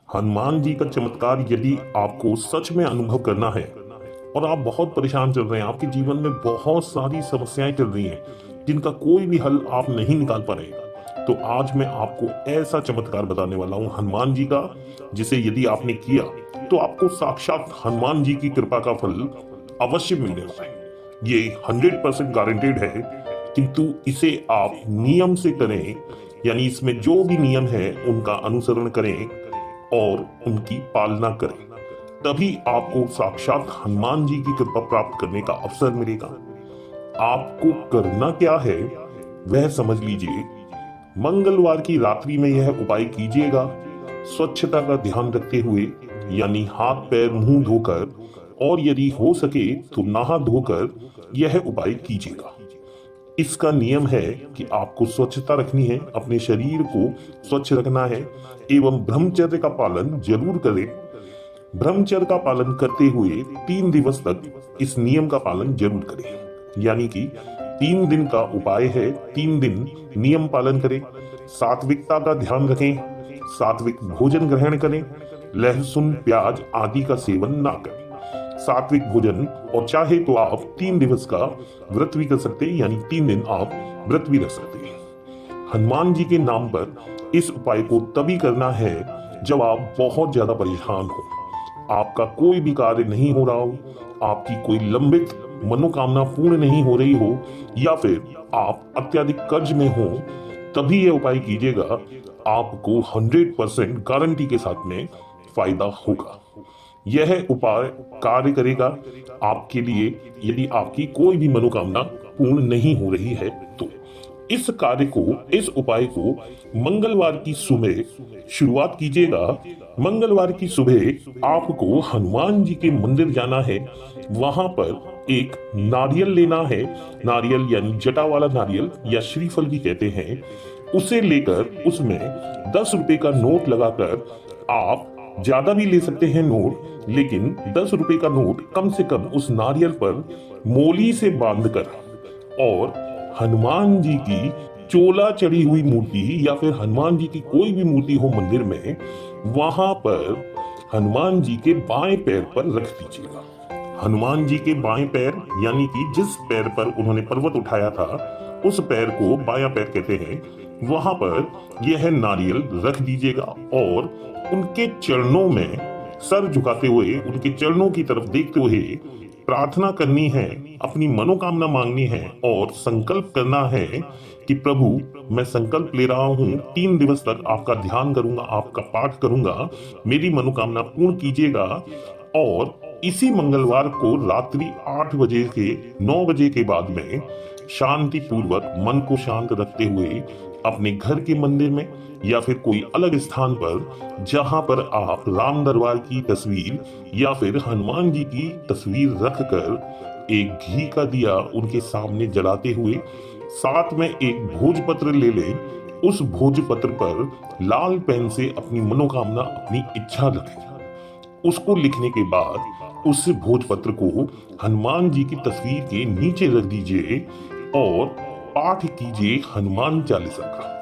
हनुमान जी का चमत्कार यदि आपको सच में अनुभव करना है और आप बहुत परेशान चल रहे हैं, आपके जीवन में बहुत सारी समस्याएं चल रही हैं जिनका कोई भी हल आप नहीं निकाल पा रहे, तो आज मैं आपको ऐसा चमत्कार बताने वाला हूं हनुमान जी का, जिसे यदि आपने किया तो आपको साक्षात हनुमान जी की कृपा का फल अवश्य मिलने वाला है। ये 100% गारंटेड है, किंतु इसे आप नियम से करें, यानी इसमें जो भी नियम है उनका अनुसरण करें और उनकी पालना करें, तभी आपको साक्षात हनुमान जी की कृपा प्राप्त करने का अवसर मिलेगा। आपको करना क्या है वह समझ लीजिए। मंगलवार की रात्रि में यह उपाय कीजिएगा। स्वच्छता का ध्यान रखते हुए, यानी हाथ पैर मुंह धोकर और यदि हो सके तो नहा धोकर यह उपाय कीजिएगा। इसका नियम है कि आपको स्वच्छता रखनी है, अपने शरीर को स्वच्छ रखना है एवं ब्रह्मचर्य का पालन जरूर करें। ब्रह्मचर्य का पालन करते हुए 3 दिवस तक इस नियम का पालन जरूर करें, यानी कि 3 दिन का उपाय है, 3 दिन नियम पालन करें। सात्विकता का ध्यान रखें, सात्विक भोजन ग्रहण करें, लहसुन प्याज आदि का सेवन ना करें। सात्विक भोजन, और चाहे तो आप 3 दिवस का व्रत भी कर सकते हैं, यानी 3 दिन आप व्रत भी रख सकते हैं। हनुमान जी के नाम पर इस उपाय को तभी करना है जब आप बहुत ज्यादा परेशान हो, आपका कोई भी कार्य नहीं हो रहा हो, आपकी कोई लंबित मनोकामना पूर्ण नहीं हो रही हो, या फिर आप अत्यधिक कर्ज में हो, तभी यह उपाय कीजिएगा। आपको 100% गारंटी के साथ में फायदा होगा। यह उपाय कार्य करेगा आपके लिए यदि आपकी कोई भी मनोकामना पूर्ण नहीं हो रही है तो। इस उपाय को मंगलवार की सुबह शुरुआत कीजिएगा। मंगलवार की सुबह आपको हनुमान जी के मंदिर जाना है, वहां पर एक नारियल लेना है। नारियल यानी जटा वाला नारियल या श्रीफल भी कहते हैं, उसे लेकर उसमें 10 रुपए का नोट लगाकर, आप ज्यादा भी ले सकते हैं नोट, लेकिन 10 रुपए का नोट कम से कम उस नारियल पर मोली से बांधकर, और हनुमान जी की चोला चढ़ी हुई मूर्ति या फिर हनुमान जी की कोई भी मूर्ति हो मंदिर में, वहां पर हनुमान जी के बाएं पैर पर रख दीजिएगा। हनुमान जी के बाएं पैर, यानी कि जिस पैर पर उन्होंने पर्वत उठाया था उस पैर को बायां पैर कहते हैं, वहां पर यह नारियल रख दीजिएगा और उनके चरणों में सर झुकाते हुए, उनके चरणों की तरफ देखते हुए प्रार्थना करनी है, अपनी मनोकामना मांगनी है और संकल्प करना है कि प्रभु, मैं संकल्प ले रहा हूँ 3 दिवस तक आपका ध्यान करूंगा, आपका पाठ करूंगा, मेरी मनोकामना पूर्ण कीजिएगा। और इसी मंगलवार को रात्रि 8 बजे के 9 बजे के बाद में शांति पूर्वक मन को शांत रखते हुए अपने घर के मंदिर में या फिर कोई अलग स्थान पर, जहां पर आप राम दरबार की तस्वीर या फिर हनुमान जी की तस्वीर रखकर एक घी का दिया उनके सामने जलाते हुए, साथ में एक भोजपत्र ले लें। उस भोजपत्र पर लाल पेन से अपनी मनोकामना, अपनी इच्छा लिखें। उसको लिखने के बाद उस भोजपत्र को हनुमान जी की तस्वीर के नीचे रख दीजिए और पाठ कीजिए हनुमान चालीसा का।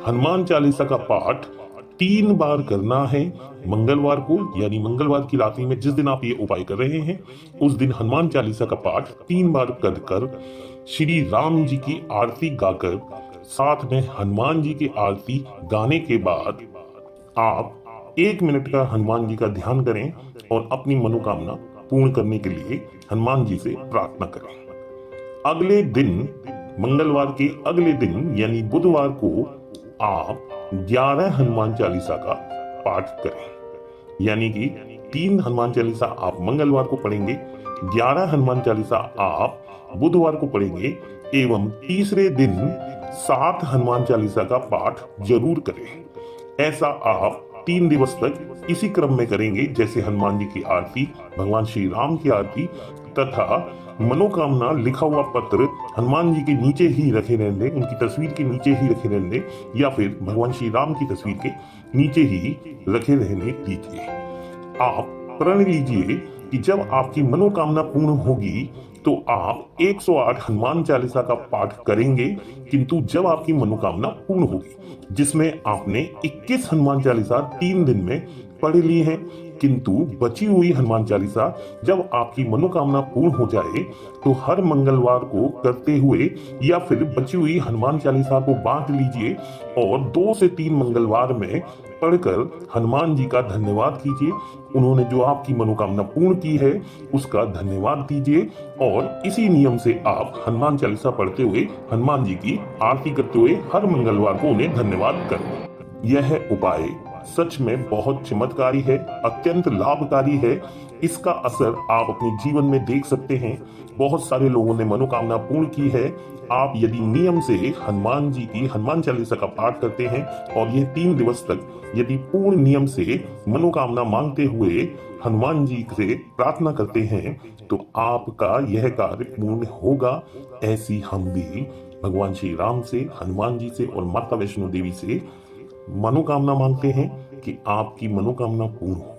हनुमान चालीसा का पाठ 3 बार करना है मंगलवार को, यानी मंगलवार की रात्रि में जिस दिन आप ये उपाय कर रहे हैं उस दिन हनुमान चालीसा का पाठ 3 बार कर श्री राम जी की आरती गाकर, साथ में हनुमान जी की आरती गाने के बाद आप 1 मिनट का हनुमान जी का ध्यान करें और अपनी मनोकामना पूर्ण करने के लिए हनुमान जी से प्रार्थना करें। अगले दिन, मंगलवार के अगले दिन यानी बुधवार को आप 11 हनुमान चालीसा का पाठ करें, यानी कि 3 हनुमान चालीसा आप मंगलवार को पढ़ेंगे, 11 हनुमान चालीसा आप बुधवार को पढ़ेंगे एवं तीसरे दिन 7 हनुमान चालीसा का पाठ जरूर करें। ऐसा आप 3 दिवस तक इसी क्रम में करेंगे, जैसे हनुमान जी की आरती, भगवान श्री राम की आरती तथा मनोकामना लिखा हुआ पत्र हनुमान जी के नीचे ही रखे रहने दें, उनकी तस्वीर के नीचे ही रखे रहने दें, या फिर भगवान श्री राम की तस्वीर के नीचे ही रखे रहने दीजिए। आप प्रण लीजिए कि जब आपकी मनोकामना पूर्ण होगी तो आप 108 हनुमान चालीसा का पाठ करेंगे, किंतु जब आपकी मनोकामना पूर्ण होगी, जिसमें आपने 21 हनुमान चालीसा 3 दिन में पढ़ ली है, किंतु बची हुई हनुमान चालीसा जब आपकी मनोकामना पूर्ण हो जाए तो हर मंगलवार को करते हुए या फिर बची हुई हनुमान चालीसा को बांट लीजिए और 2 से 3 मंगलवार में पढ़कर हनुमान जी का धन्यवाद कीजिए। उन्होंने जो आपकी मनोकामना पूर्ण की है उसका धन्यवाद दीजिए और इसी नियम से आप हनुमान चालीसा पढ़ते हुए हनुमान जी की आरती करते हुए हर मंगलवार को उन्हें धन्यवाद करें। यह उपाय सच में बहुत चमत्कारी है, अत्यंत लाभकारी है। इसका असर आप अपने जीवन में देख सकते हैं। बहुत सारे लोगों ने मनोकामना पूर्ण की है। आप यदि नियम से हनुमान जी की हनुमान चालीसा का पाठ करते हैं और ये 3 दिवस तक यदि पूर्ण नियम से मनोकामना मांगते हुए हनुमान जी से प्रार्थना करते हैं तो आपका यह कार्य पूर्ण होगा। ऐसी हम भी भगवान श्री राम से, हनुमान जी से और माता वैष्णो देवी से मनोकामना मांगते हैं कि आपकी मनोकामना पूर्ण हो।